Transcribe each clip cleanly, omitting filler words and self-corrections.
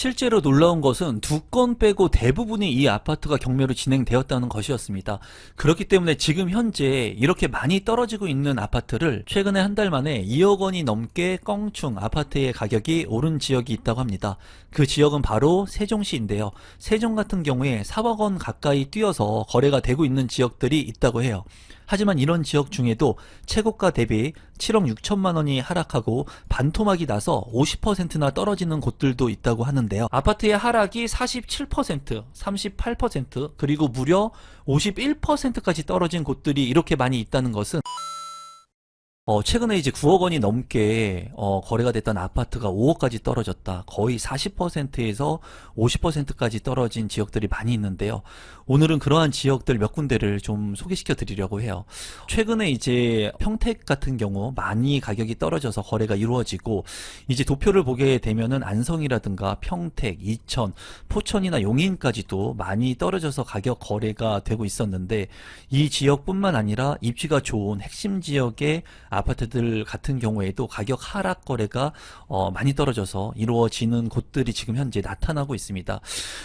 실제로 놀라운 것은 2건 빼고 대부분이 이 아파트가 경매로 진행되었다는 것이었습니다. 그렇기 때문에 지금 현재 이렇게 많이 떨어지고 있는 아파트를 최근에 한 달 만에 2억 원이 넘게 껑충 아파트의 가격이 오른 지역이 있다고 합니다. 그 지역은 바로 세종시인데요. 세종 같은 경우에 4억 원 가까이 뛰어서 거래가 되고 있는 지역들이 있다고 해요. 하지만 이런 지역 중에도 최고가 대비 7억 6천만 원이 하락하고 반토막이 나서 50%나 떨어지는 곳들도 있다고 하는데요. 아파트의 하락이 47%, 38%, 그리고 무려 51%까지 떨어진 곳들이 이렇게 많이 있다는 것은 최근에 이제 9억 원이 넘게 거래가 됐던 아파트가 5억까지 떨어졌다. 거의 40%에서 50%까지 떨어진 지역들이 많이 있는데요. 오늘은 그러한 지역들 몇 군데를 좀 소개시켜 드리려고 해요. 최근에 이제 평택 같은 경우 많이 가격이 떨어져서 거래가 이루어지고, 이제 도표를 보게 되면은 안성이라든가 평택, 이천, 포천이나 용인까지도 많이 떨어져서 가격 거래가 되고 있었는데, 이 지역뿐만 아니라 입지가 좋은 핵심 지역의 아파트들 같은 경우에도 가격 하락 거래가 많이 떨어져서 이루어지는 곳들이 지금 현재 나타나고 있습니다.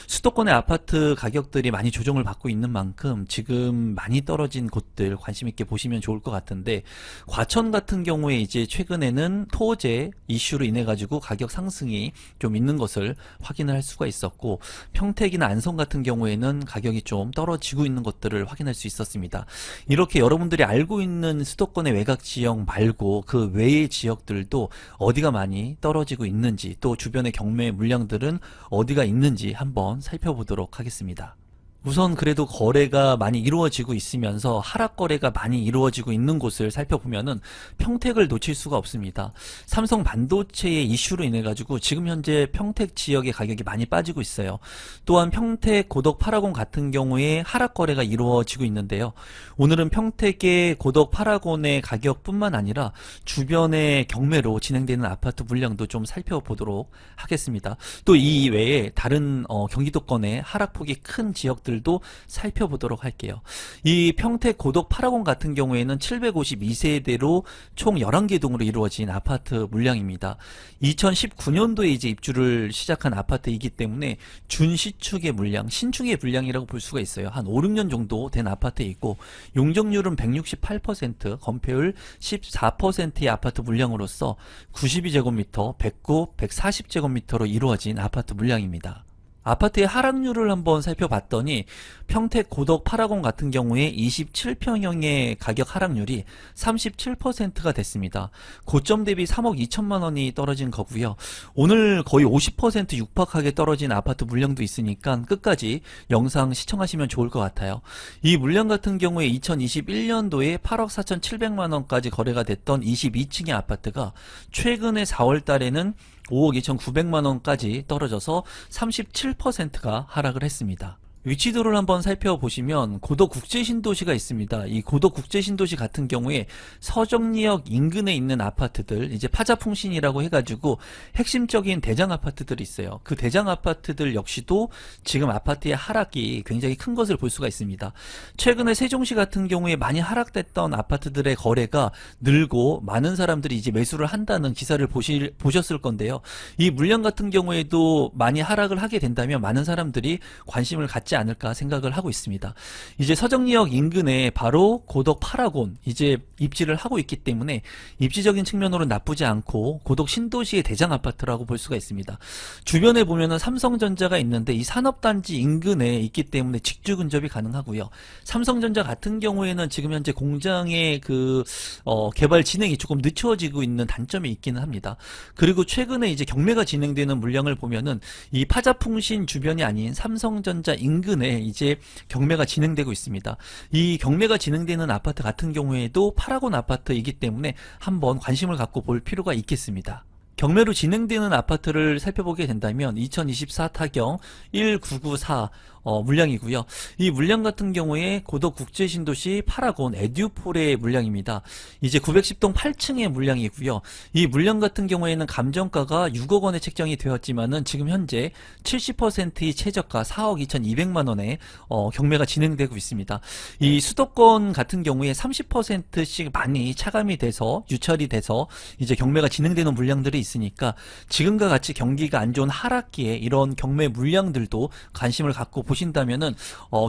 수도권의 아파트 가격들이 많이 조정을 받고 있는 만큼 지금 많이 떨어진 곳들 관심 있게 보시면 좋을 것 같은데, 과천 같은 경우에 이제 최근에는 토제 이슈로 인해 가지고 가격 상승이 좀 있는 것을 확인을 할 수가 있었고, 평택이나 안성 같은 경우에는 가격이 좀 떨어지고 있는 것들을 확인할 수 있었습니다. 이렇게 여러분들이 알고 있는 수도권의 외곽 지역 말고 그 외의 지역들도 어디가 많이 떨어지고 있는지, 또 주변의 경매 물량들은 어디가 있는지 한번 살펴보도록 하겠습니다. 우선 그래도 거래가 많이 이루어지고 있으면서 하락 거래가 많이 이루어지고 있는 곳을 살펴보면은 평택을 놓칠 수가 없습니다. 삼성 반도체의 이슈로 인해 가지고 지금 현재 평택 지역의 가격이 많이 빠지고 있어요. 또한 평택 고덕 8호원 같은 경우에 하락 거래가 이루어지고 있는데요. 오늘은 평택의 고덕 8호원의 가격뿐만 아니라 주변의 경매로 진행되는 아파트 물량도 좀 살펴보도록 하겠습니다. 또 이 이외에 다른 경기도권의 하락폭이 큰 지역들 도 살펴보도록 할게요. 이 평택 고덕 8호원 같은 경우에는 752세대로 총 11개 동으로 이루어진 아파트 물량입니다. 2019년도에 이제 입주를 시작한 아파트이기 때문에 준시축의 물량, 신축의 물량이라고 볼 수가 있어요. 한 5, 6년 정도 된 아파트에 있고, 용적률은 168%, 건폐율 14%의 아파트 물량으로서 92제곱미터, 109, 140제곱미터로 이루어진 아파트 물량입니다. 아파트의 하락률을 한번 살펴봤더니 평택 고덕 8호원 같은 경우에 27평형의 가격 하락률이 37%가 됐습니다. 고점 대비 3억 2천만 원이 떨어진 거고요. 오늘 거의 50% 육박하게 떨어진 아파트 물량도 있으니까 끝까지 영상 시청하시면 좋을 것 같아요. 이 물량 같은 경우에 2021년도에 8억 4,700만 원까지 거래가 됐던 22층의 아파트가 최근에 4월 달에는 5억 2,900만 원까지 떨어져서 37%가 하락을 했습니다. 위치도를 한번 살펴보시면 고덕 국제신도시가 있습니다. 이 고덕 국제신도시 같은 경우에 서정리역 인근에 있는 아파트들, 이제 파자풍신이라고 해가지고 핵심적인 대장 아파트들이 있어요. 그 대장 아파트들 역시도 지금 아파트의 하락이 굉장히 큰 것을 볼 수가 있습니다. 최근에 세종시 같은 경우에 많이 하락됐던 아파트들의 거래가 늘고 많은 사람들이 이제 매수를 한다는 기사를 보셨을 건데요. 이 물량 같은 경우에도 많이 하락을 하게 된다면 많은 사람들이 관심을 갖지 않을까 생각을 하고 있습니다. 이제 서정리역 인근에 바로 고덕 8호원 이제 입지를 하고 있기 때문에 입지적인 측면으로 나쁘지 않고 고덕 신도시의 대장 아파트라고 볼 수가 있습니다. 주변에 보면은 삼성전자가 있는데 이 산업단지 인근에 있기 때문에 직주 근접이 가능하고요. 삼성전자 같은 경우에는 지금 현재 공장의 그 개발 진행이 조금 늦춰지고 있는 단점이 있기는 합니다. 그리고 최근에 이제 경매가 진행되는 물량을 보면은 이 파자풍신 주변이 아닌 삼성전자 인근에 이제 경매가 진행되고 있습니다. 이 경매가 진행되는 아파트 같은 경우에도 8호원 아파트이기 때문에 한번 관심을 갖고 볼 필요가 있겠습니다. 경매로 진행되는 아파트를 살펴보게 된다면 2024 타경 1994 물량이고요. 이 물량 같은 경우에 고덕 국제신도시 파라곤 에듀폴의 물량입니다. 이제 910동 8층의 물량이고요. 이 물량 같은 경우에는 감정가가 6억 원에 책정이 되었지만은 지금 현재 70%의 최저가 4억 2,200만 원에 경매가 진행되고 있습니다. 이 수도권 같은 경우에 30%씩 많이 차감이 돼서 유찰이 돼서 이제 경매가 진행되는 물량들이 있으니까 지금과 같이 경기가 안 좋은 하락기에 이런 경매 물량들도 관심을 갖고 보신다면은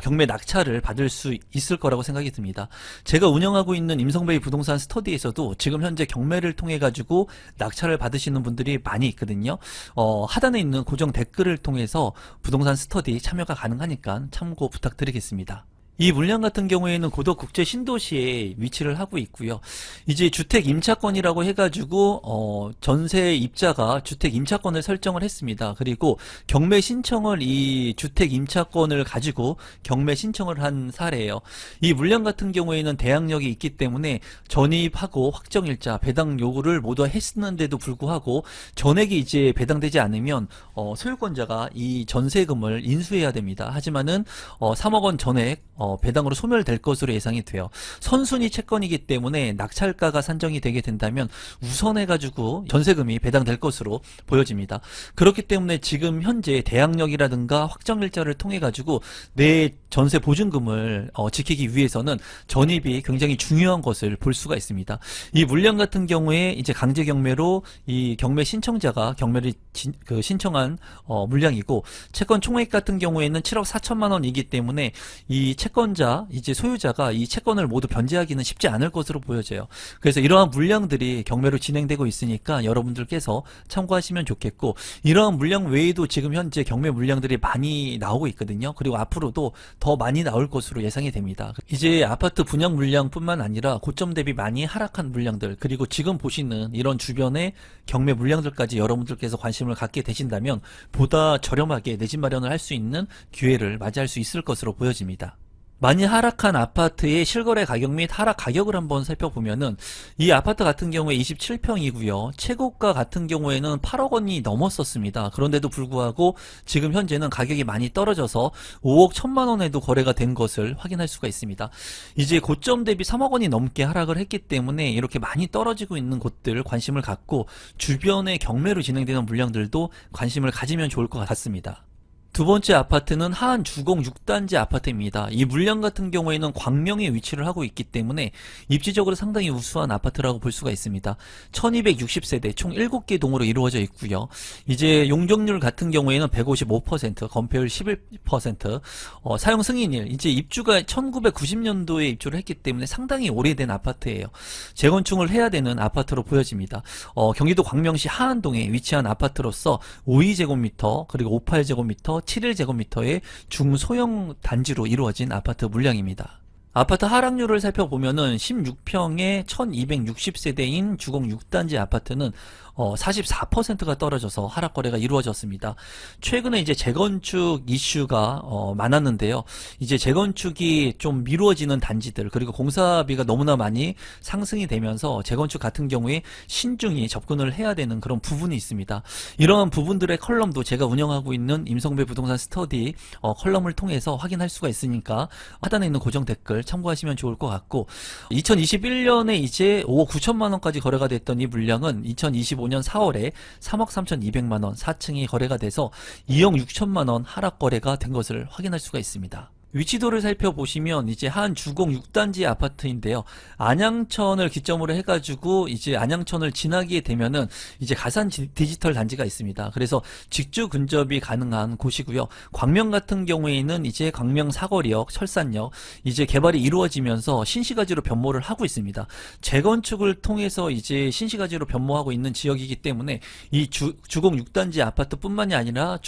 경매 낙찰을 받을 수 있을 거라고 생각이 듭니다. 제가 운영하고 있는 임성베이 부동산 스터디에서도 지금 현재 경매를 통해 가지고 낙찰을 받으시는 분들이 많이 있거든요. 하단에 있는 고정 댓글을 통해서 부동산 스터디 참여가 가능하니까 참고 부탁드리겠습니다. 이 물량 같은 경우에는 고덕 국제 신도시에 위치를 하고 있고요. 이제 주택 임차권이라고 해가지고 전세 입자가 주택 임차권을 설정을 했습니다. 그리고 경매 신청을 이 주택 임차권을 가지고 경매 신청을 한 사례예요. 이 물량 같은 경우에는 대항력이 있기 때문에 전입하고 확정일자 배당 요구를 모두 했었는데도 불구하고 전액이 이제 배당되지 않으면 소유권자가 이 전세금을 인수해야 됩니다. 하지만은 3억 원 전액 배당으로 소멸될 것으로 예상이 돼요. 선순위 채권이기 때문에 낙찰가가 산정이 되게 된다면 우선해가지고 전세금이 배당될 것으로 보여집니다. 그렇기 때문에 지금 현재 대항력이라든가 확정일자를 통해가지고 내 전세 보증금을 지키기 위해서는 전입이 굉장히 중요한 것을 볼 수가 있습니다. 이 물량 같은 경우에 이제 강제 경매로 이 경매 신청자가 경매를 신청한 물량이고 채권 총액 같은 경우에는 7억 4천만 원이기 때문에 이 채권자 이제 소유자가 이 채권을 모두 변제하기는 쉽지 않을 것으로 보여져요. 그래서 이러한 물량들이 경매로 진행되고 있으니까 여러분들께서 참고하시면 좋겠고, 이러한 물량 외에도 지금 현재 경매 물량들이 많이 나오고 있거든요. 그리고 앞으로도 더 많이 나올 것으로 예상이 됩니다. 이제 아파트 분양 물량뿐만 아니라 고점 대비 많이 하락한 물량들, 그리고 지금 보시는 이런 주변의 경매 물량들까지 여러분들께서 관심을 갖게 되신다면 보다 저렴하게 내 집 마련을 할 수 있는 기회를 맞이할 수 있을 것으로 보여집니다. 많이 하락한 아파트의 실거래 가격 및 하락 가격을 한번 살펴보면은 이 아파트 같은 경우에 27평이고요. 최고가 같은 경우에는 8억 원이 넘었었습니다. 그런데도 불구하고 지금 현재는 가격이 많이 떨어져서 5억 1천만 원에도 거래가 된 것을 확인할 수가 있습니다. 이제 고점 대비 3억 원이 넘게 하락을 했기 때문에 이렇게 많이 떨어지고 있는 곳들 관심을 갖고 주변의 경매로 진행되는 물량들도 관심을 가지면 좋을 것 같습니다. 두 번째 아파트는 하안 주공 6단지 아파트입니다. 이 물량 같은 경우에는 광명에 위치를 하고 있기 때문에 입지적으로 상당히 우수한 아파트라고 볼 수가 있습니다. 1260세대 총 7개 동으로 이루어져 있고요. 이제 용적률 같은 경우에는 155%, 건폐율 11%, 사용 승인일, 이제 입주가 1990년도에 입주를 했기 때문에 상당히 오래된 아파트예요. 재건축을 해야 되는 아파트로 보여집니다. 경기도 광명시 하안동에 위치한 아파트로서 52제곱미터 그리고 58제곱미터 7일제곱미터의 중소형 단지로 이루어진 아파트 물량입니다. 아파트 하락률을 살펴보면은 16평에 1260세대인 주공 6단지 아파트는 44%가 떨어져서 하락 거래가 이루어졌습니다. 최근에 이제 재건축 이슈가 많았는데요. 이제 재건축이 좀 미루어지는 단지들, 그리고 공사비가 너무나 많이 상승이 되면서 재건축 같은 경우에 신중히 접근을 해야 되는 그런 부분이 있습니다. 이러한 부분들의 컬럼도 제가 운영하고 있는 임성배 부동산 스터디 컬럼을 통해서 확인할 수가 있으니까 하단에 있는 고정 댓글 참고하시면 좋을 것 같고, 2021년에 이제 5억 9천만 원까지 거래가 됐던 이 물량은 2025년 4월에 3억 3,200만 원 4층이 거래가 돼서 2억 6천만 원 하락 거래가 된 것을 확인할 수가 있습니다. 위치도를 살펴보시면 이제 한 주공 6단지 아파트인데요. 안양천을 기점으로 해가지고 이제 안양천을 지나게 되면은 이제 가산 디지털 단지가 있습니다. 그래서 직주 근접이 가능한 곳이고요. 광명 같은 경우에는 이제 광명 사거리역, 철산역 이제 개발이 이루어지면서 신시가지로 변모를 하고 있습니다. 재건축을 통해서 이제 신시가지로 변모하고 있는 지역이기 때문에 이 주공 6단지 아파트뿐만이 아니라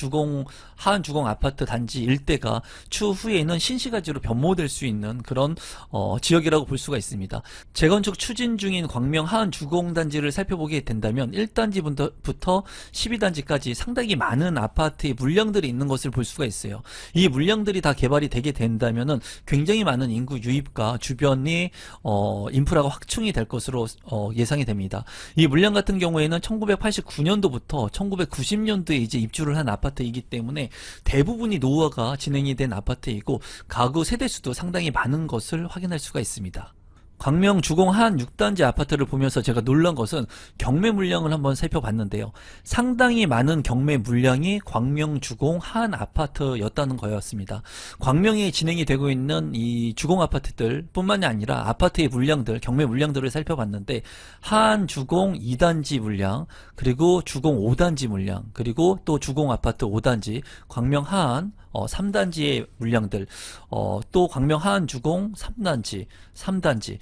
하안 주공 아파트 단지 일대가 추후에는 경우에는 신시가지로 변모될 수 있는 그런 지역이라고 볼 수가 있습니다. 재건축 추진 중인 광명 하안 주공단지를 살펴보게 된다면 1단지부터 12단지까지 상당히 많은 아파트의 물량들이 있는 것을 볼 수가 있어요. 이 물량들이 다 개발이 되게 된다면은 굉장히 많은 인구 유입과 주변이 인프라가 확충이 될 것으로 예상이 됩니다. 이 물량 같은 경우에는 1989년도부터 1990년도에 이제 입주를 한 아파트이기 때문에 대부분이 노후화가 진행이 된 아파트이고 가구 세대수도 상당히 많은 것을 확인할 수가 있습니다. 광명 주공 하안 6단지 아파트를 보면서 제가 놀란 것은 경매 물량을 한번 살펴봤는데요. 상당히 많은 경매 물량이 광명 주공 하안 아파트였다는 거였습니다. 광명에 진행이 되고 있는 이 주공 아파트들 뿐만이 아니라 아파트의 물량들, 경매 물량들을 살펴봤는데 하안 주공 2단지 물량, 그리고 주공 5단지 물량, 그리고 또 주공 아파트 5단지, 광명 하안 3단지의 물량들, 또 광명 하안 주공 3단지,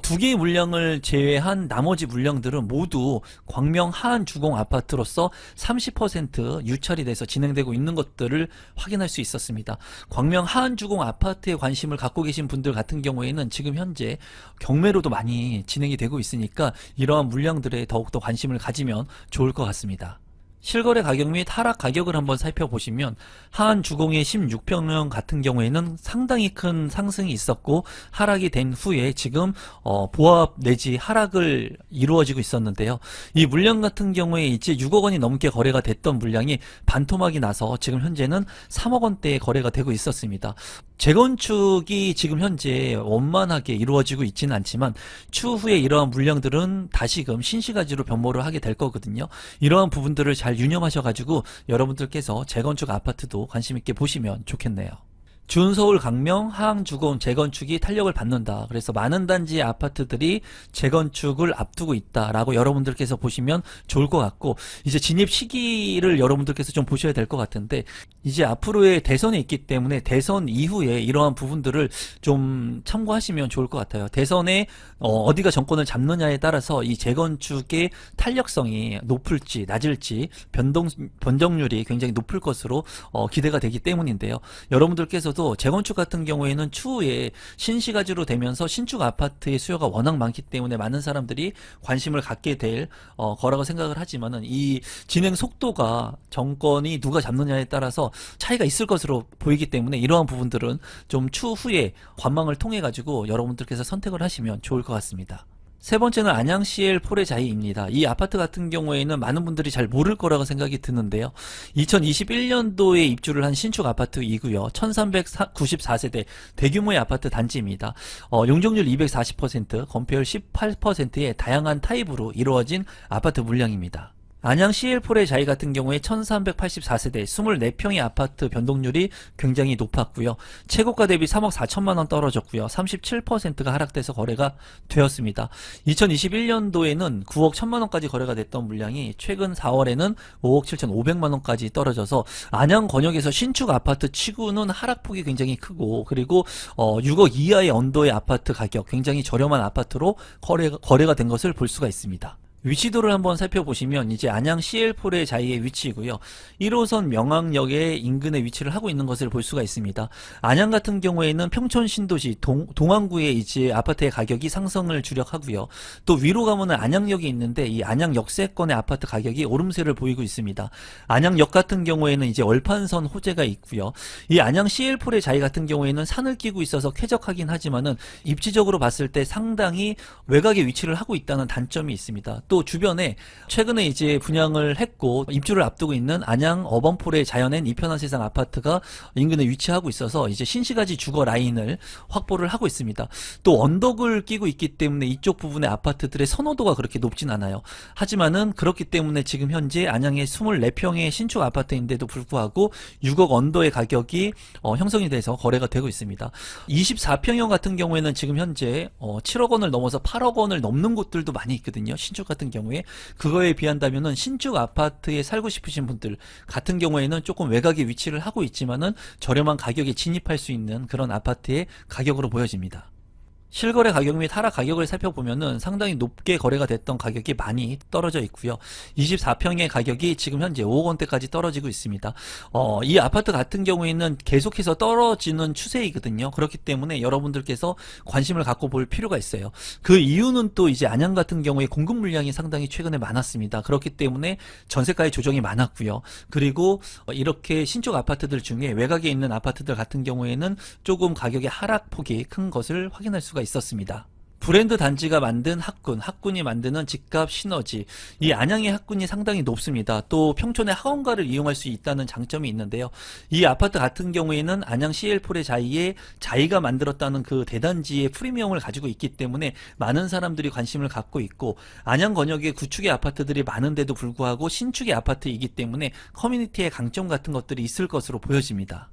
두 개의 물량을 제외한 나머지 물량들은 모두 광명 하안 주공 아파트로서 30% 유찰이 돼서 진행되고 있는 것들을 확인할 수 있었습니다. 광명 하안 주공 아파트에 관심을 갖고 계신 분들 같은 경우에는 지금 현재 경매로도 많이 진행이 되고 있으니까 이러한 물량들에 더욱더 관심을 가지면 좋을 것 같습니다. 실거래 가격 및 하락 가격을 한번 살펴보시면 하안 주공의 16평형 같은 경우에는 상당히 큰 상승이 있었고 하락이 된 후에 지금 보합 내지 하락을 이루어지고 있었는데요. 이 물량 같은 경우에 이제 6억 원이 넘게 거래가 됐던 물량이 반토막이 나서 지금 현재는 3억 원대에 거래가 되고 있었습니다. 재건축이 지금 현재 원만하게 이루어지고 있지는 않지만 추후에 이러한 물량들은 다시금 신시가지로 변모를 하게 될 거거든요. 이러한 부분들을 잘 유념하셔가지고 여러분들께서 재건축 아파트도 관심 있게 보시면 좋겠네요. 준서울 강명 하항주공 재건축이 탄력을 받는다. 그래서 많은 단지의 아파트들이 재건축을 앞두고 있다라고 여러분들께서 보시면 좋을 것 같고, 이제 진입 시기를 여러분들께서 좀 보셔야 될 것 같은데, 이제 앞으로의 대선이 있기 때문에 대선 이후에 이러한 부분들을 좀 참고하시면 좋을 것 같아요. 대선에 어디가 정권을 잡느냐에 따라서 이 재건축의 탄력성이 높을지 낮을지 변동률이 굉장히 높을 것으로 기대가 되기 때문인데요. 여러분들께서도 재건축 같은 경우에는 추후에 신시가지로 되면서 신축 아파트의 수요가 워낙 많기 때문에 많은 사람들이 관심을 갖게 될 거라고 생각을 하지만은, 이 진행 속도가 정권이 누가 잡느냐에 따라서 차이가 있을 것으로 보이기 때문에 이러한 부분들은 좀 추후에 관망을 통해 가지고 여러분들께서 선택을 하시면 좋을 것 같습니다. 세 번째는 안양 CL 포레자이입니다. 이 아파트 같은 경우에는 많은 분들이 잘 모를 거라고 생각이 드는데요. 2021년도에 입주를 한 신축 아파트이고요. 1394세대 대규모의 아파트 단지입니다. 용적률 240%, 건폐율 18%의 다양한 타입으로 이루어진 아파트 물량입니다. 안양 CL4의 같은 경우에 1384세대 24평의 아파트 변동률이 굉장히 높았고요. 최고가 대비 3억 4천만원 떨어졌고요. 37%가 하락돼서 거래가 되었습니다. 2021년도에는 9억 1천만원까지 거래가 됐던 물량이 최근 4월에는 5억 7천5백만원까지 떨어져서 안양 권역에서 신축 아파트 치고는 하락폭이 굉장히 크고, 그리고 6억 이하의 언더의 아파트 가격, 굉장히 저렴한 아파트로 거래가 된 것을 볼 수가 있습니다. 위치도를 한번 살펴보시면 이제 안양 CL4의 위치이고요. 1호선 명항역의 인근에 위치를 하고 있는 것을 볼 수가 있습니다. 안양 같은 경우에는 평촌 신도시 동안구에 이제 아파트의 가격이 상승을 주력하고요. 또 위로 가면은 안양역이 있는데 이 안양 역세권의 아파트 가격이 오름세를 보이고 있습니다. 안양역 같은 경우에는 이제 얼판선 호재가 있고요. 이 안양 CL4의 같은 경우에는 산을 끼고 있어서 쾌적하긴 하지만은 입지적으로 봤을 때 상당히 외곽에 위치를 하고 있다는 단점이 있습니다. 또 주변에 최근에 이제 분양을 했고 입주를 앞두고 있는 안양 어번폴의 자연엔 이편한 세상 아파트가 인근에 위치하고 있어서 이제 신시가지 주거 라인을 확보를 하고 있습니다. 또 언덕을 끼고 있기 때문에 이쪽 부분의 아파트들의 선호도가 그렇게 높진 않아요. 하지만은 그렇기 때문에 지금 현재 안양의 24평의 신축 아파트인데도 불구하고 6억 언더의 가격이 형성이 돼서 거래가 되고 있습니다. 24평형 같은 경우에는 지금 현재 7억 원을 넘어서 8억 원을 넘는 곳들도 많이 있거든요. 신축 같은 경우에 그거에 비한다면은 신축 아파트에 살고 싶으신 분들 같은 경우에는 조금 외곽에 위치를 하고 있지만은 저렴한 가격에 진입할 수 있는 그런 아파트의 가격으로 보여집니다. 실거래 가격 및 하락 가격을 살펴보면은 상당히 높게 거래가 됐던 가격이 많이 떨어져 있고요. 24평의 가격이 지금 현재 5억 원대까지 떨어지고 있습니다. 이 아파트 같은 경우에는 계속해서 떨어지는 추세이거든요. 그렇기 때문에 여러분들께서 관심을 갖고 볼 필요가 있어요. 그 이유는 또 이제 안양 같은 경우에 공급 물량이 상당히 최근에 많았습니다. 그렇기 때문에 전세가의 조정이 많았고요. 그리고 이렇게 신축 아파트들 중에 외곽에 있는 아파트들 같은 경우에는 조금 가격의 하락폭이 큰 것을 확인할 수가 있었습니다. 브랜드 단지가 만든 학군이 만드는 집값 시너지. 이 안양의 학군이 상당히 높습니다. 또 평촌의 학원가를 이용할 수 있다는 장점이 있는데요. 이 아파트 같은 경우에는 안양 CL4의 자이가 만들었다는 그 대단지의 프리미엄을 가지고 있기 때문에 많은 사람들이 관심을 갖고 있고, 안양 권역에 구축의 아파트들이 많은데도 불구하고 신축의 아파트이기 때문에 커뮤니티의 강점 같은 것들이 있을 것으로 보여집니다.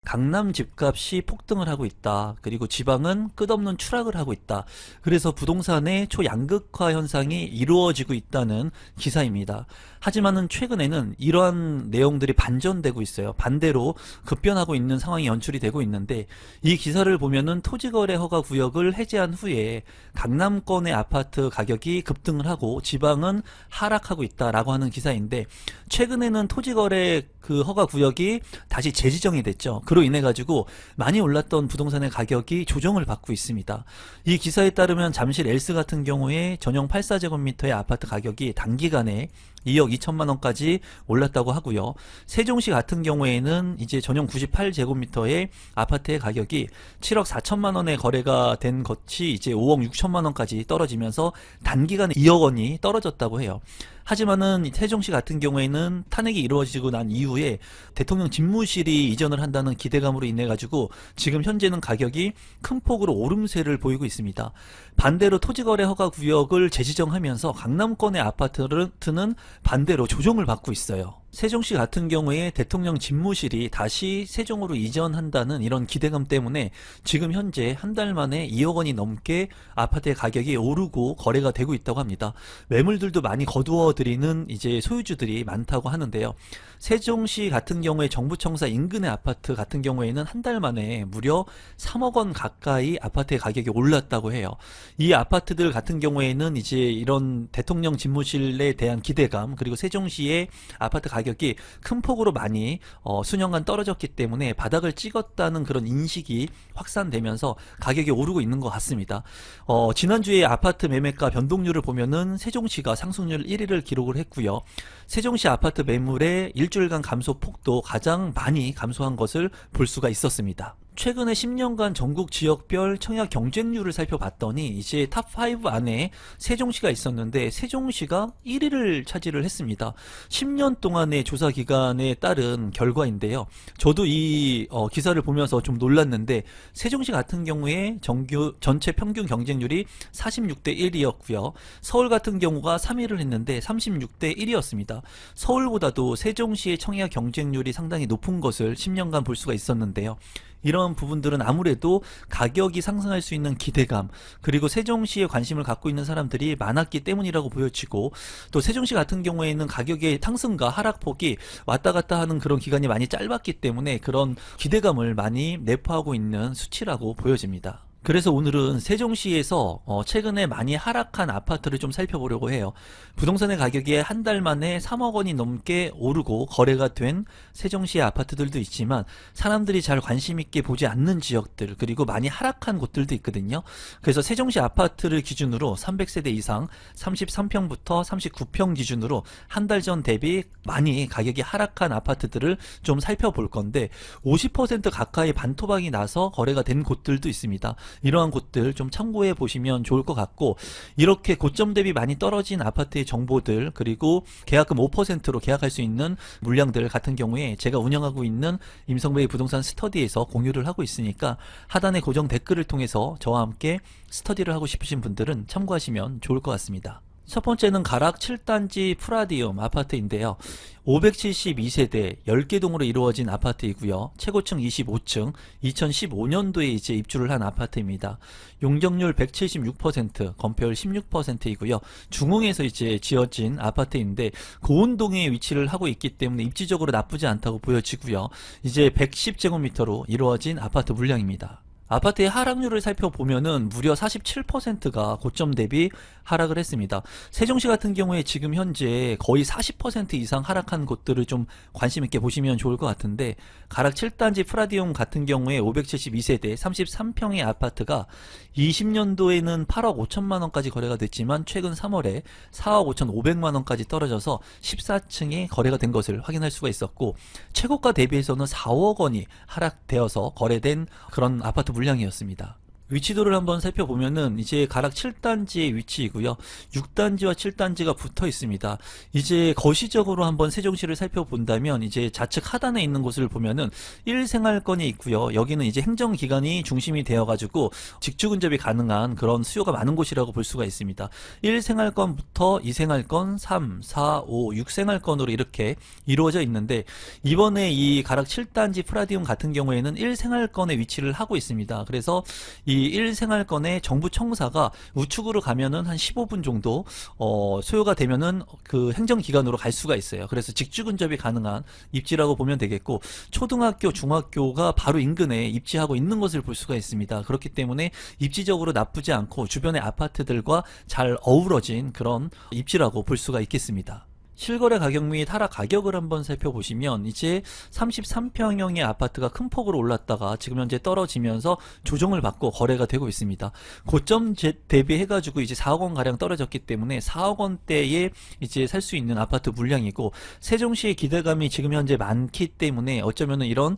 강남 집값이 폭등을 하고 있다. 그리고 지방은 끝없는 추락을 하고 있다. 그래서 부동산의 초양극화 현상이 이루어지고 있다는 기사입니다. 하지만은 최근에는 이러한 내용들이 반전되고 있어요. 반대로 급변하고 있는 상황이 연출이 되고 있는데, 이 기사를 보면은 토지거래 허가 구역을 해제한 후에 강남권의 아파트 가격이 급등을 하고 지방은 하락하고 있다라고 하는 기사인데, 최근에는 토지거래 그 허가 구역이 다시 재지정이 됐죠. 그로 인해 가지고 많이 올랐던 부동산의 가격이 조정을 받고 있습니다. 이 기사에 따르면 잠실 엘스 같은 경우에 전용 84제곱미터의 아파트 가격이 단기간에 2억 2천만 원까지 올랐다고 하고요. 세종시 같은 경우에는 이제 전용 98제곱미터의 아파트의 가격이 7억 4천만 원에 거래가 된 것이 이제 5억 6천만 원까지 떨어지면서 단기간에 2억 원이 떨어졌다고 해요. 하지만은 세종시 같은 경우에는 탄핵이 이루어지고 난 이후에 대통령 집무실이 이전을 한다는 기대감으로 인해 가지고 지금 현재는 가격이 큰 폭으로 오름세를 보이고 있습니다. 반대로 토지거래 허가 구역을 재지정하면서 강남권의 아파트는 반대로 조정을 받고 있어요. 세종시 같은 경우에 대통령 집무실이 다시 세종으로 이전한다는 이런 기대감 때문에 지금 현재 한 달 만에 2억 원이 넘게 아파트의 가격이 오르고 거래가 되고 있다고 합니다. 매물들도 많이 거두어 들이는 이제 소유주들이 많다고 하는데요. 세종시 같은 경우에 정부청사 인근의 아파트 같은 경우에는 한 달 만에 무려 3억 원 가까이 아파트의 가격이 올랐다고 해요. 이 아파트들 같은 경우에는 이제 이런 대통령 집무실에 대한 기대감, 그리고 세종시의 아파트 가격이 큰 폭으로 많이 수년간 떨어졌기 때문에 바닥을 찍었다는 그런 인식이 확산되면서 가격이 오르고 있는 것 같습니다. 지난주에 아파트 매매가 변동률을 보면은 세종시가 상승률 1위를 기록을 했고요. 세종시 아파트 매물의 일주일간 감소 폭도 가장 많이 감소한 것을 볼 수가 있었습니다. 최근에 10년간 전국 지역별 청약 경쟁률을 살펴봤더니 이제 탑5 안에 세종시가 있었는데 세종시가 1위를 차지를 했습니다. 10년 동안의 조사 기간에 따른 결과인데요. 저도 이 기사를 보면서 좀 놀랐는데, 세종시 같은 경우에 전체 평균 경쟁률이 46대 1이었고요. 서울 같은 경우가 3위를 했는데 36대 1이었습니다. 서울보다도 세종시의 청약 경쟁률이 상당히 높은 것을 10년간 볼 수가 있었는데요. 이런 부분들은 아무래도 가격이 상승할 수 있는 기대감, 그리고 세종시에 관심을 갖고 있는 사람들이 많았기 때문이라고 보여지고, 또 세종시 같은 경우에는 가격의 상승과 하락폭이 왔다 갔다 하는 그런 기간이 많이 짧았기 때문에 그런 기대감을 많이 내포하고 있는 수치라고 보여집니다. 그래서 오늘은 세종시에서 최근에 많이 하락한 아파트를 좀 살펴보려고 해요. 부동산의 가격이 한 달 만에 3억 원이 넘게 오르고 거래가 된 세종시의 아파트들도 있지만, 사람들이 잘 관심 있게 보지 않는 지역들, 그리고 많이 하락한 곳들도 있거든요. 그래서 세종시 아파트를 기준으로 300세대 이상 33평부터 39평 기준으로 한 달 전 대비 많이 가격이 하락한 아파트들을 좀 살펴볼 건데, 50% 가까이 반토막이 나서 거래가 된 곳들도 있습니다. 이러한 곳들 좀 참고해 보시면 좋을 것 같고, 이렇게 고점 대비 많이 떨어진 아파트의 정보들, 그리고 계약금 5%로 계약할 수 있는 물량들 같은 경우에 제가 운영하고 있는 임성배의 부동산 스터디에서 공유를 하고 있으니까 하단의 고정 댓글을 통해서 저와 함께 스터디를 하고 싶으신 분들은 참고하시면 좋을 것 같습니다. 첫 번째는 가락 7단지 프라디움 아파트인데요. 572세대 10개 동으로 이루어진 아파트이고요. 최고층 25층, 2015년도에 이제 입주를 한 아파트입니다. 용적률 176%, 건폐율 16%이고요. 중흥에서 이제 지어진 아파트인데 고운동에 위치를 하고 있기 때문에 입지적으로 나쁘지 않다고 보여지고요. 이제 110제곱미터로 이루어진 아파트 물량입니다. 아파트의 하락률을 살펴보면은 무려 47%가 고점 대비 하락을 했습니다. 세종시 같은 경우에 지금 현재 거의 40% 이상 하락한 곳들을 좀 관심 있게 보시면 좋을 것 같은데, 가락 7단지 프라디움 같은 경우에 572세대 33평의 아파트가 20년도에는 8억 5천만 원까지 거래가 됐지만 최근 3월에 4억 5천 5백만 원까지 떨어져서 14층에 거래가 된 것을 확인할 수가 있었고, 최고가 대비해서는 4억 원이 하락되어서 거래된 그런 아파트 물량이었습니다. 위치도를 한번 살펴보면은 이제 가락 7단지의 위치이고요. 6단지와 7단지가 붙어 있습니다. 이제 거시적으로 한번 세종시를 살펴본다면 이제 좌측 하단에 있는 곳을 보면은 1생활권이 있고요. 여기는 이제 행정기관이 중심이 되어가지고 직주근접이 가능한 그런 수요가 많은 곳이라고 볼 수가 있습니다. 1생활권부터 2생활권, 3, 4, 5, 6생활권으로 이렇게 이루어져 있는데, 이번에 이 가락 7단지 프라디움 같은 경우에는 1생활권에 위치를 하고 있습니다. 그래서 이 1생활권의 정부 청사가 우측으로 가면은 한 15분 정도 소요가 되면은 그 행정기관으로 갈 수가 있어요. 그래서 직주근접이 가능한 입지라고 보면 되겠고, 초등학교, 중학교가 바로 인근에 입지하고 있는 것을 볼 수가 있습니다. 그렇기 때문에 입지적으로 나쁘지 않고 주변의 아파트들과 잘 어우러진 그런 입지라고 볼 수가 있겠습니다. 실거래 가격 및 하락 가격을 한번 살펴보시면 이제 33평형의 아파트가 큰 폭으로 올랐다가 지금 현재 떨어지면서 조정을 받고 거래가 되고 있습니다. 고점 대비해가지고 이제 4억 원 가량 떨어졌기 때문에 4억 원대에 이제 살 수 있는 아파트 물량이고, 세종시의 기대감이 지금 현재 많기 때문에 어쩌면은 이런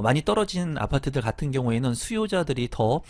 많이 떨어진 아파트들 같은 경우에는 수요자들이 더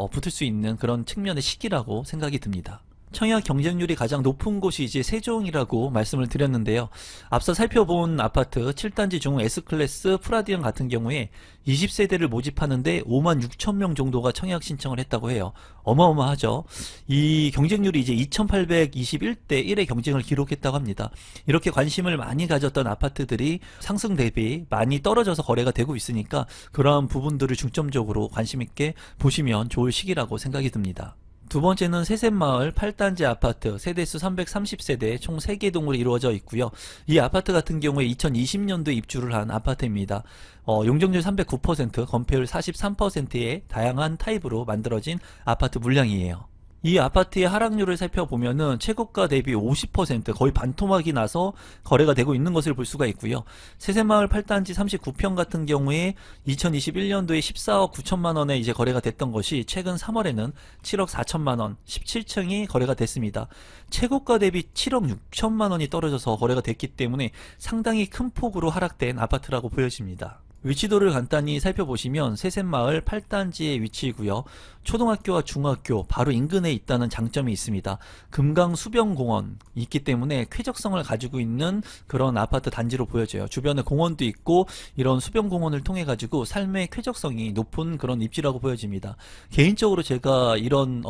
붙을 수 있는 그런 측면의 시기라고 생각이 듭니다. 청약 경쟁률이 가장 높은 곳이 이제 세종이라고 말씀을 드렸는데요. 앞서 살펴본 아파트 7단지 중 S클래스 프라디움 같은 경우에 20세대를 모집하는데 5만 6천 명 정도가 청약 신청을 했다고 해요. 어마어마하죠. 이 경쟁률이 이제 2821대 1의 경쟁을 기록했다고 합니다. 이렇게 관심을 많이 가졌던 아파트들이 상승 대비 많이 떨어져서 거래가 되고 있으니까 그러한 부분들을 중점적으로 관심 있게 보시면 좋을 시기라고 생각이 듭니다. 두 번째는 세셋마을 8단지 아파트 세대수 330세대 총 3개 동으로 이루어져 있고요. 이 아파트 같은 경우에 2020년도에 입주를 한 아파트입니다. 용적률 309%, 건폐율 43%의 다양한 타입으로 만들어진 아파트 물량이에요. 이 아파트의 하락률을 살펴보면은 최고가 대비 50%, 거의 반토막이 나서 거래가 되고 있는 것을 볼 수가 있고요. 세셋마을 8단지 39평 같은 경우에 2021년도에 14억 9천만 원에 이제 거래가 됐던 것이 최근 3월에는 7억 4천만 원, 17층이 거래가 됐습니다. 최고가 대비 7억 6천만 원이 떨어져서 거래가 됐기 때문에 상당히 큰 폭으로 하락된 아파트라고 보여집니다. 위치도를 간단히 살펴보시면 세셋마을 8단지의 위치이고요. 초등학교와 중학교 바로 인근에 있다는 장점이 있습니다. 금강 수변공원 있기 때문에 쾌적성을 가지고 있는 그런 아파트 단지로 보여져요. 주변에 공원도 있고 이런 수변공원을 통해 가지고 삶의 쾌적성이 높은 그런 입지라고 보여집니다. 개인적으로 제가 이런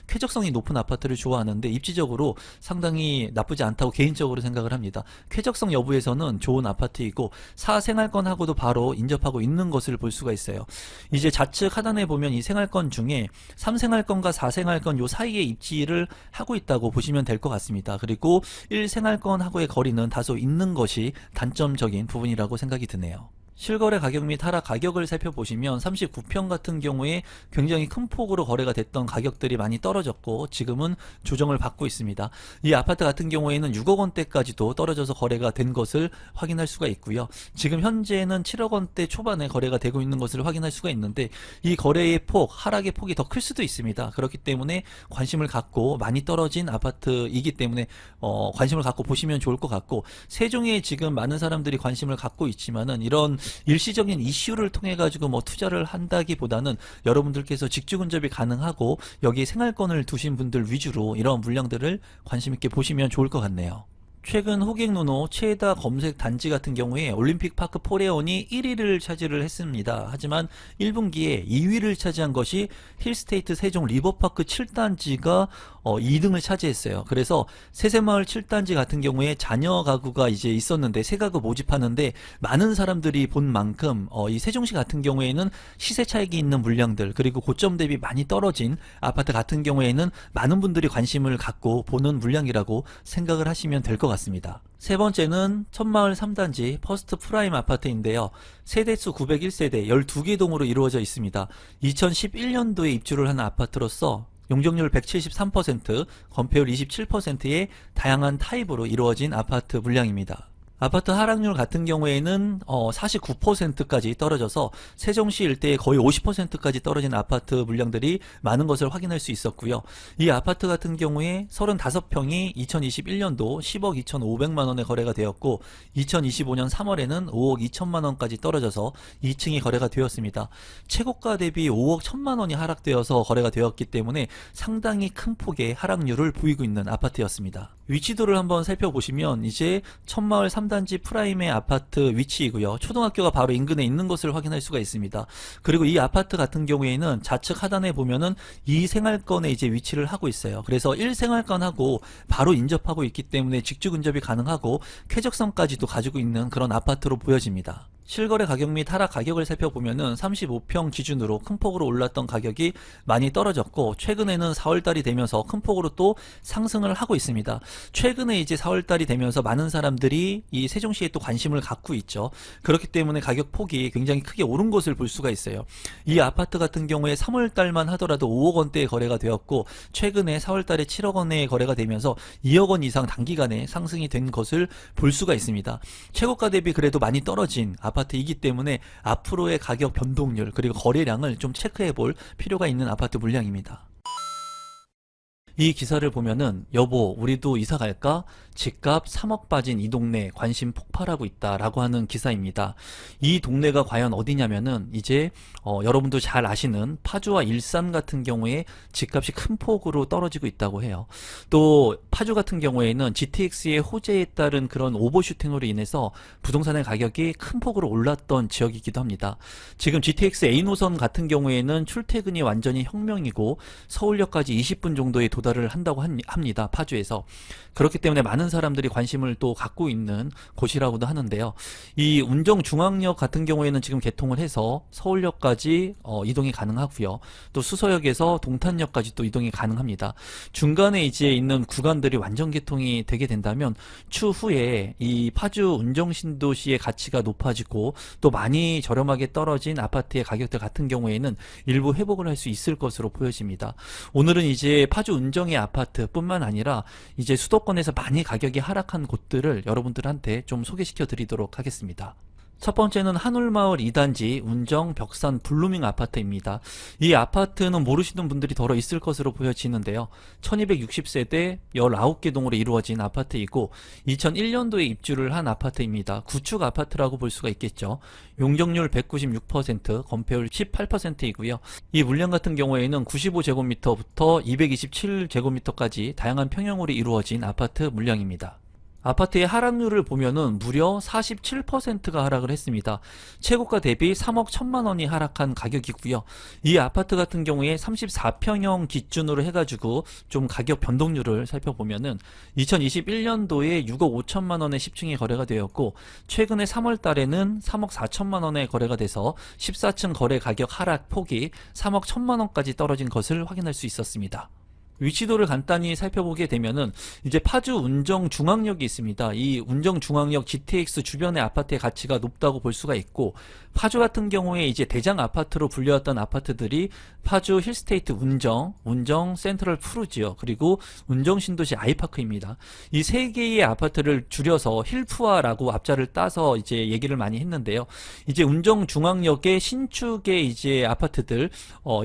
쾌적성이 높은 아파트를 좋아하는데 입지적으로 상당히 나쁘지 않다고 개인적으로 생각을 합니다. 쾌적성 여부에서는 좋은 아파트이고 사생활권하고도 바로 인접하고 있는 것을 볼 수가 있어요. 이제 좌측 하단에 보면 이 생활권 중에 3생활권과 4생활권 요 사이에 입지를 하고 있다고 보시면 될 것 같습니다. 그리고 1생활권하고의 거리는 다소 있는 것이 단점적인 부분이라고 생각이 드네요. 실거래 가격 및 하락 가격을 살펴보시면 39평 같은 경우에 굉장히 큰 폭으로 거래가 됐던 가격들이 많이 떨어졌고 지금은 조정을 받고 있습니다. 이 아파트 같은 경우에는 6억 원대까지도 떨어져서 거래가 된 것을 확인할 수가 있고요. 지금 현재는 7억 원대 초반에 거래가 되고 있는 것을 확인할 수가 있는데 이 거래의 폭, 하락의 폭이 더 클 수도 있습니다. 그렇기 때문에 관심을 갖고 많이 떨어진 아파트이기 때문에 관심을 갖고 보시면 좋을 것 같고, 세종에 지금 많은 사람들이 관심을 갖고 있지만은 이런 일시적인 이슈를 통해 가지고 뭐 투자를 한다기보다는 여러분들께서 직주근접이 가능하고 여기에 생활권을 두신 분들 위주로 이런 물량들을 관심 있게 보시면 좋을 것 같네요. 최근 호객노노 최다 검색 단지 같은 경우에 올림픽파크 포레온이 1위를 차지를 했습니다. 하지만 1분기에 2위를 차지한 것이 힐스테이트 세종 리버파크 7단지가 2등을 차지했어요. 그래서 세셋마을 7단지 같은 경우에 자녀 가구가 이제 있었는데 새 가구 모집하는데 많은 사람들이 본 만큼 이 세종시 같은 경우에는 시세 차익이 있는 물량들, 그리고 고점 대비 많이 떨어진 아파트 같은 경우에는 많은 분들이 관심을 갖고 보는 물량이라고 생각을 하시면 될 것 같습니다. 같습니다. 세 번째는 천마을 3단지 퍼스트 프라임 아파트인데요. 세대수 901세대 12개 동으로 이루어져 있습니다. 2011년도에 입주를 한 아파트로서 용적률 173%, 건폐율 27%의 다양한 타입으로 이루어진 아파트 물량입니다. 아파트 하락률 같은 경우에는 49%까지 떨어져서 세종시 일대에 거의 50%까지 떨어진 아파트 물량들이 많은 것을 확인할 수 있었고요. 이 아파트 같은 경우에 35평이 2021년도 10억 2,500만 원에 거래가 되었고 2025년 3월에는 5억 2천만 원까지 떨어져서 2층이 거래가 되었습니다. 최고가 대비 5억 1천만 원이 하락되어서 거래가 되었기 때문에 상당히 큰 폭의 하락률을 보이고 있는 아파트였습니다. 위치도를 한번 살펴보시면 이제 천마을 3단지 프라임의 아파트 위치이고요. 초등학교가 바로 인근에 있는 것을 확인할 수가 있습니다. 그리고 이 아파트 같은 경우에는 좌측 하단에 보면은 2생활권에 이제 위치를 하고 있어요. 그래서 1생활권하고 바로 인접하고 있기 때문에 직주 근접이 가능하고 쾌적성까지도 가지고 있는 그런 아파트로 보여집니다. 실거래 가격 및 하락 가격을 살펴보면은 35평 기준으로 큰 폭으로 올랐던 가격이 많이 떨어졌고 최근에는 4월달이 되면서 큰 폭으로 또 상승을 하고 있습니다. 최근에 이제 4월달이 되면서 많은 사람들이 이 세종시에 또 관심을 갖고 있죠. 그렇기 때문에 가격 폭이 굉장히 크게 오른 것을 볼 수가 있어요. 이 아파트 같은 경우에 3월달만 하더라도 5억 원대의 거래가 되었고 최근에 4월달에 7억 원의 거래가 되면서 2억 원 이상 단기간에 상승이 된 것을 볼 수가 있습니다. 최고가 대비 그래도 많이 떨어진 아파트이기 때문에 앞으로의 가격 변동률 그리고 거래량을 좀 체크해 볼 필요가 있는 아파트 물량입니다. 이 기사를 보면은 여보 우리도 이사 갈까? 집값 3억 빠진 이 동네 관심 폭발하고 있다 라고 하는 기사입니다. 이 동네가 과연 어디냐면은 이제 여러분도 잘 아시는 파주와 일산 같은 경우에 집값이 큰 폭으로 떨어지고 있다고 해요. 또 파주 같은 경우에는 GTX의 호재에 따른 그런 오버슈팅으로 인해서 부동산의 가격이 큰 폭으로 올랐던 지역이기도 합니다. 지금 GTX A노선 같은 경우에는 출퇴근이 완전히 혁명이고 서울역까지 20분 정도에 도달을 한다고 합니다. 파주에서. 그렇기 때문에 많은 사람들이 관심을 또 갖고 있는 곳이라고도 하는데요. 이 운정중앙역 같은 경우에는 지금 개통을 해서 서울역까지 이동이 가능하고요. 또 수서역에서 동탄역까지 또 이동이 가능합니다. 중간에 이제 있는 구간들이 완전 개통이 되게 된다면 추후에 이 파주 운정신도시의 가치가 높아지고 또 많이 저렴하게 떨어진 아파트의 가격들 같은 경우에는 일부 회복을 할 수 있을 것으로 보여집니다. 오늘은 이제 파주 운정의 아파트 뿐만 아니라 이제 수도권에서 많이 가격이 하락한 곳들을 여러분들한테 좀 소개시켜 드리도록 하겠습니다. 첫 번째는 한울마을 2단지 운정 벽산 블루밍 아파트입니다. 이 아파트는 모르시는 분들이 덜어 있을 것으로 보여지는데요. 1260세대 19개 동으로 이루어진 아파트이고 2001년도에 입주를 한 아파트입니다. 구축 아파트라고 볼 수가 있겠죠. 용적률 196%, 건폐율 18%이고요. 이 물량 같은 경우에는 95제곱미터부터 227제곱미터까지 다양한 평형으로 이루어진 아파트 물량입니다. 아파트의 하락률을 보면은 무려 47%가 하락을 했습니다. 최고가 대비 3억 1천만 원이 하락한 가격이고요. 이 아파트 같은 경우에 34평형 기준으로 해가지고 좀 가격 변동률을 살펴보면은 2021년도에 6억 5천만 원의 10층이 거래가 되었고 최근에 3월 달에는 3억 4천만 원에 거래가 돼서 14층 거래 가격 하락 폭이 3억 1천만 원까지 떨어진 것을 확인할 수 있었습니다. 위치도를 간단히 살펴보게 되면은 이제 파주 운정중앙역이 있습니다. 이 운정중앙역 GTX 주변의 아파트의 가치가 높다고 볼 수가 있고 파주 같은 경우에 이제 대장 아파트로 불렸던 아파트들이 파주 힐스테이트 운정 센트럴 푸르지오 그리고 운정신도시 아이파크입니다. 이 세 개의 아파트를 줄여서 힐푸아라고 앞자를 따서 이제 얘기를 많이 했는데요. 이제 운정중앙역의 신축의 이제 아파트들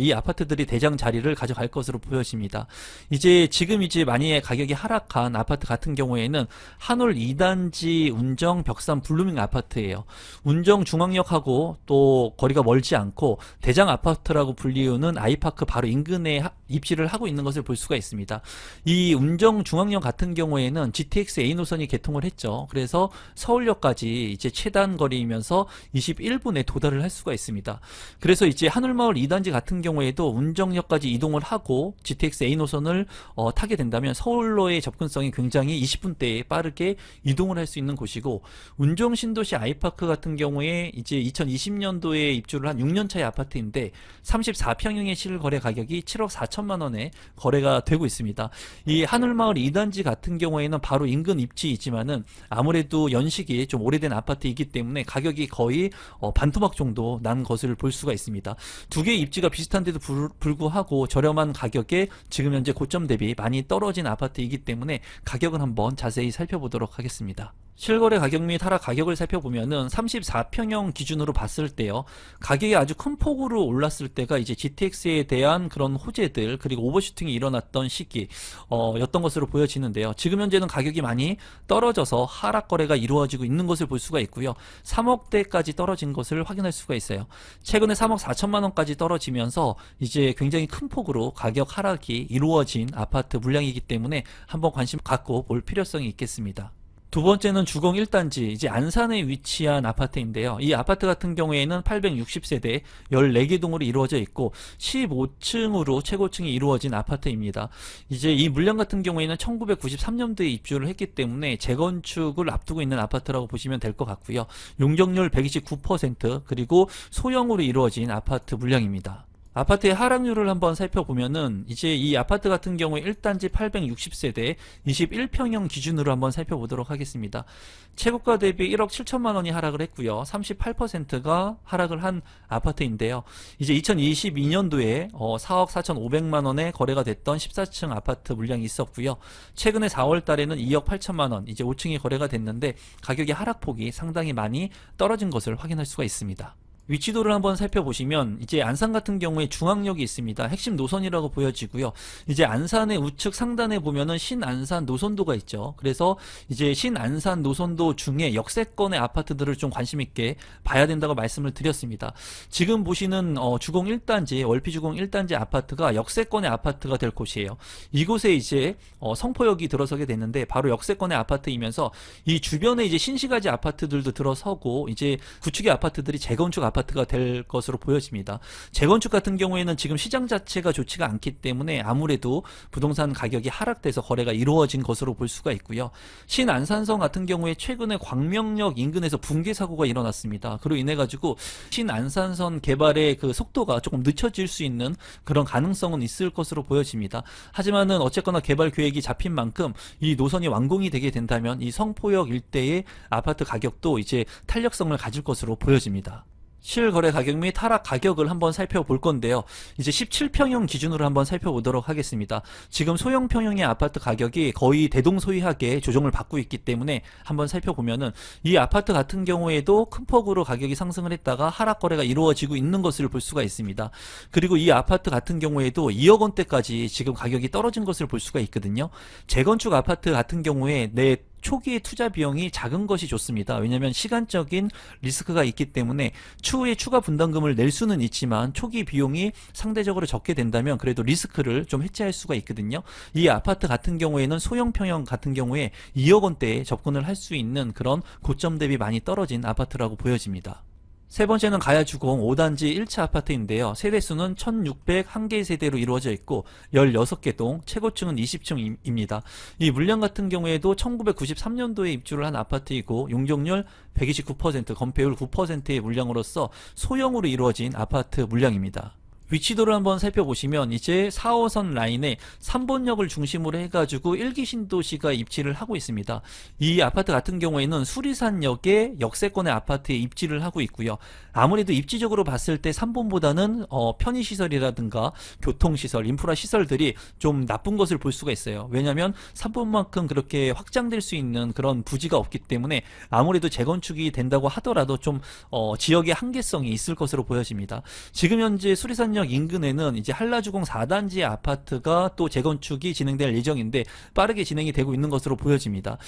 이 아파트들이 대장 자리를 가져갈 것으로 보여집니다. 이제 지금 이제 많이 가격이 하락한 아파트 같은 경우에는 한울 2단지 운정 벽산 블루밍 아파트예요. 운정 중앙역하고 또 거리가 멀지 않고 대장 아파트라고 불리우는 아이파크 바로 인근에 입지를 하고 있는 것을 볼 수가 있습니다. 이 운정 중앙역 같은 경우에는 GTX A노선이 개통을 했죠. 그래서 서울역까지 이제 최단 거리이면서 21분에 도달을 할 수가 있습니다. 그래서 이제 한울마을 2단지 같은 경우에도 운정역까지 이동을 하고 GTX A노선 노선을 타게 된다면 서울로의 접근성이 굉장히 20분대에 빠르게 이동을 할 수 있는 곳이고, 운정 신도시 아이파크 같은 경우에 이제 2020년도에 입주를 한 6년 차의 아파트인데 34평형의 실거래 가격이 7억 4천만 원에 거래가 되고 있습니다. 이 하늘마을 2단지 같은 경우에는 바로 인근 입지이지만은 아무래도 연식이 좀 오래된 아파트이기 때문에 가격이 거의 반토막 정도 난 것을 볼 수가 있습니다. 두 개의 입지가 비슷한데도 불구하고 저렴한 가격에 지금 현재 고점 대비 많이 떨어진 아파트이기 때문에 가격은 한번 자세히 살펴보도록 하겠습니다. 실거래 가격 및 하락 가격을 살펴보면은 34평형 기준으로 봤을 때요, 가격이 아주 큰 폭으로 올랐을 때가 이제 GTX에 대한 그런 호재들 그리고 오버슈팅이 일어났던 시기 였던 것으로 보여지는데요. 지금 현재는 가격이 많이 떨어져서 하락 거래가 이루어지고 있는 것을 볼 수가 있고요. 3억대까지 떨어진 것을 확인할 수가 있어요. 최근에 3억 4천만 원까지 떨어지면서 이제 굉장히 큰 폭으로 가격 하락이 이루어진 아파트 물량이기 때문에 한번 관심 갖고 볼 필요성이 있겠습니다. 두 번째는 주공 1단지, 이제 안산에 위치한 아파트인데요. 이 아파트 같은 경우에는 860세대 14개 동으로 이루어져 있고 15층으로 최고층이 이루어진 아파트입니다. 이제 이 물량 같은 경우에는 1993년도에 입주를 했기 때문에 재건축을 앞두고 있는 아파트라고 보시면 될 것 같고요. 용적률 129% 그리고 소형으로 이루어진 아파트 물량입니다. 아파트의 하락률을 한번 살펴보면은 이제 이 아파트 같은 경우에 1단지 860세대 21평형 기준으로 한번 살펴보도록 하겠습니다. 최고가 대비 1억 7천만 원이 하락을 했고요. 38%가 하락을 한 아파트인데요. 이제 2022년도에 4억 4,500만 원에 거래가 됐던 14층 아파트 물량이 있었고요. 최근에 4월 달에는 2억 8천만 원, 이제 5층이 거래가 됐는데 가격의 하락폭이 상당히 많이 떨어진 것을 확인할 수가 있습니다. 위치도를 한번 살펴보시면 이제 안산 같은 경우에 중앙역이 있습니다. 핵심 노선이라고 보여지고요. 이제 안산의 우측 상단에 보면은 신안산 노선도가 있죠. 그래서 이제 신안산 노선도 중에 역세권의 아파트들을 좀 관심 있게 봐야 된다고 말씀을 드렸습니다. 지금 보시는 주공 1단지, 월피주공 1단지 아파트가 역세권의 아파트가 될 곳이에요. 이곳에 이제 성포역이 들어서게 됐는데 바로 역세권의 아파트이면서 이 주변에 이제 신시가지 아파트들도 들어서고 이제 구축의 아파트들이 재건축 아파트가 될 것으로 보여집니다. 재건축 같은 경우에는 지금 시장 자체가 좋지가 않기 때문에 아무래도 부동산 가격이 하락돼서 거래가 이루어진 것으로 볼 수가 있고요. 신안산성 같은 경우에 최근에 광명역 인근에서 붕괴 사고가 일어났습니다. 그로 인해 가지고 신안산선 개발의 그 속도가 조금 늦춰질 수 있는 그런 가능성은 있을 것으로 보여집니다. 하지만은 어쨌거나 개발 계획이 잡힌 만큼 이 노선이 완공이 되게 된다면 이 성포역 일대의 아파트 가격도 이제 탄력성을 가질 것으로 보여집니다. 실거래 가격 및 하락 가격을 한번 살펴볼 건데요. 이제 17평형 기준으로 한번 살펴보도록 하겠습니다. 지금 소형평형의 아파트 가격이 거의 대동소이하게 조정을 받고 있기 때문에 한번 살펴보면은 이 아파트 같은 경우에도 큰 폭으로 가격이 상승을 했다가 하락 거래가 이루어지고 있는 것을 볼 수가 있습니다. 그리고 이 아파트 같은 경우에도 2억 원대까지 지금 가격이 떨어진 것을 볼 수가 있거든요. 재건축 아파트 같은 경우에 내 초기의 투자 비용이 작은 것이 좋습니다. 왜냐하면 시간적인 리스크가 있기 때문에 추후에 추가 분담금을 낼 수는 있지만 초기 비용이 상대적으로 적게 된다면 그래도 리스크를 좀 해체할 수가 있거든요. 이 아파트 같은 경우에는 소형 평형 같은 경우에 2억 원대에 접근을 할 수 있는 그런 고점 대비 많이 떨어진 아파트라고 보여집니다. 세 번째는 가야주공 5단지 1차 아파트인데요. 세대수는 1601개 세대로 이루어져 있고 16개 동, 최고층은 20층입니다. 이 물량 같은 경우에도 1993년도에 입주를 한 아파트이고 용적률 129%, 건폐율 9%의 물량으로서 소형으로 이루어진 아파트 물량입니다. 위치도를 한번 살펴보시면 이제 4호선 라인에 3번역을 중심으로 해가지고 1기 신도시가 입지를 하고 있습니다. 이 아파트 같은 경우에는 수리산역의 역세권의 아파트에 입지를 하고 있고요. 아무래도 입지적으로 봤을 때 3번보다는 편의시설이라든가 교통시설, 인프라시설들이 좀 나쁜 것을 볼 수가 있어요. 왜냐하면 3번만큼 그렇게 확장될 수 있는 그런 부지가 없기 때문에 아무래도 재건축이 된다고 하더라도 좀 지역의 한계성이 있을 것으로 보여집니다. 지금 현재 수리산역 인근에는 이제 한라주공 4단지 아파트가 또 재건축이 진행될 예정인데 빠르게 진행이 되고 있는 것으로 보여집니다.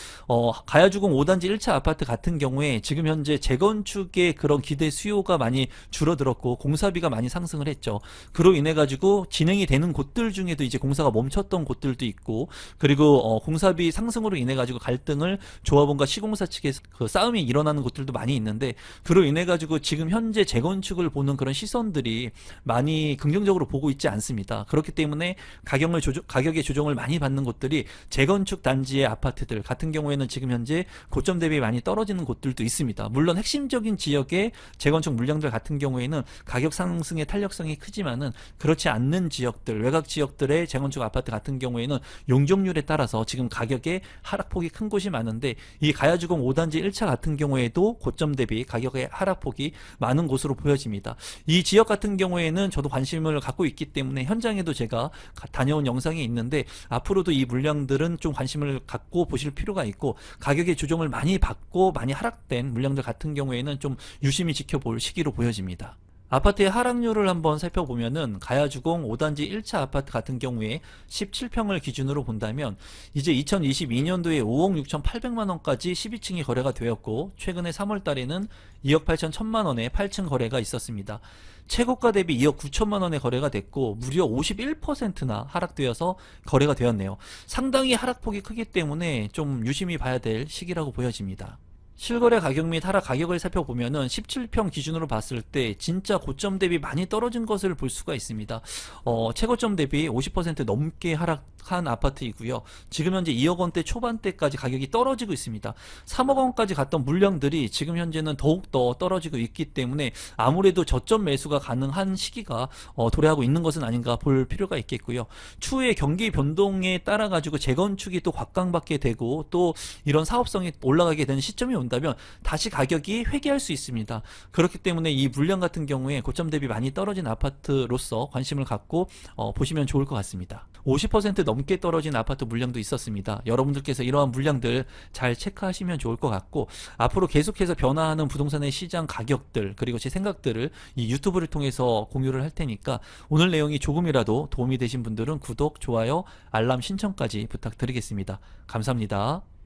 가야주공 5단지 1차 아파트 같은 경우에 지금 현재 재건축의 그런 기대 수요가 많이 줄어들었고 공사비가 많이 상승을 했죠. 그로 인해 가지고 진행이 되는 곳들 중에도 이제 공사가 멈췄던 곳들도 있고 그리고 공사비 상승으로 인해 가지고 갈등을 조합원과 시공사 측에서 그 싸움이 일어나는 곳들도 많이 있는데 그로 인해 가지고 지금 현재 재건축을 보는 그런 시선들이 많이 많이 긍정적으로 보고 있지 않습니다. 그렇기 때문에 가격의 조정을 많이 받는 곳들이 재건축 단지의 아파트들 같은 경우에는 지금 현재 고점 대비 많이 떨어지는 곳들도 있습니다. 물론 핵심적인 지역의 재건축 물량들 같은 경우에는 가격 상승의 탄력성이 크지만은 그렇지 않는 지역들, 외곽 지역들의 재건축 아파트 같은 경우에는 용적률에 따라서 지금 가격의 하락폭이 큰 곳이 많은데, 이 가야주공 5단지 1차 같은 경우에도 고점 대비 가격의 하락폭이 많은 곳으로 보여집니다. 이 지역 같은 경우에는 저도 관심을 갖고 있기 때문에 현장에도 제가 다녀온 영상이 있는데, 앞으로도 이 물량들은 좀 관심을 갖고 보실 필요가 있고, 가격의 조정을 많이 받고 많이 하락된 물량들 같은 경우에는 좀 유심히 지켜볼 시기로 보여집니다. 아파트의 하락률을 한번 살펴보면은 가야주공 5단지 1차 아파트 같은 경우에 17평을 기준으로 본다면 이제 2022년도에 5억 6,800만 원까지 12층이 거래가 되었고, 최근에 3월 달에는 2억 8천 1천만 원의 8층 거래가 있었습니다. 최고가 대비 2억 9천만 원의 거래가 됐고 무려 51%나 하락되어서 거래가 되었네요. 상당히 하락폭이 크기 때문에 좀 유심히 봐야 될 시기라고 보여집니다. 실거래 가격 및 하락 가격을 살펴보면은 17평 기준으로 봤을 때 진짜 고점 대비 많이 떨어진 것을 볼 수가 있습니다. 최고점 대비 50% 넘게 하락한 아파트이고요. 지금 현재 2억 원대 초반대까지 가격이 떨어지고 있습니다. 3억 원까지 갔던 물량들이 지금 현재는 더욱더 떨어지고 있기 때문에 아무래도 저점 매수가 가능한 시기가 도래하고 있는 것은 아닌가 볼 필요가 있겠고요. 추후에 경기 변동에 따라 가지고 재건축이 또 곽강받게 되고 또 이런 사업성이 올라가게 되는 시점이 온다면 다시 가격이 회귀할 수 있습니다. 그렇기 때문에 이 물량 같은 경우에 고점 대비 많이 떨어진 아파트로서 관심을 갖고 보시면 좋을 것 같습니다. 50% 넘게 떨어진 아파트 물량도 있었습니다. 여러분들께서 이러한 물량들 잘 체크하시면 좋을 것 같고, 앞으로 계속해서 변화하는 부동산의 시장 가격들 그리고 제 생각들을 이 유튜브를 통해서 공유를 할 테니까 오늘 내용이 조금이라도 도움이 되신 분들은 구독, 좋아요, 알람 신청까지 부탁드리겠습니다. 감사합니다.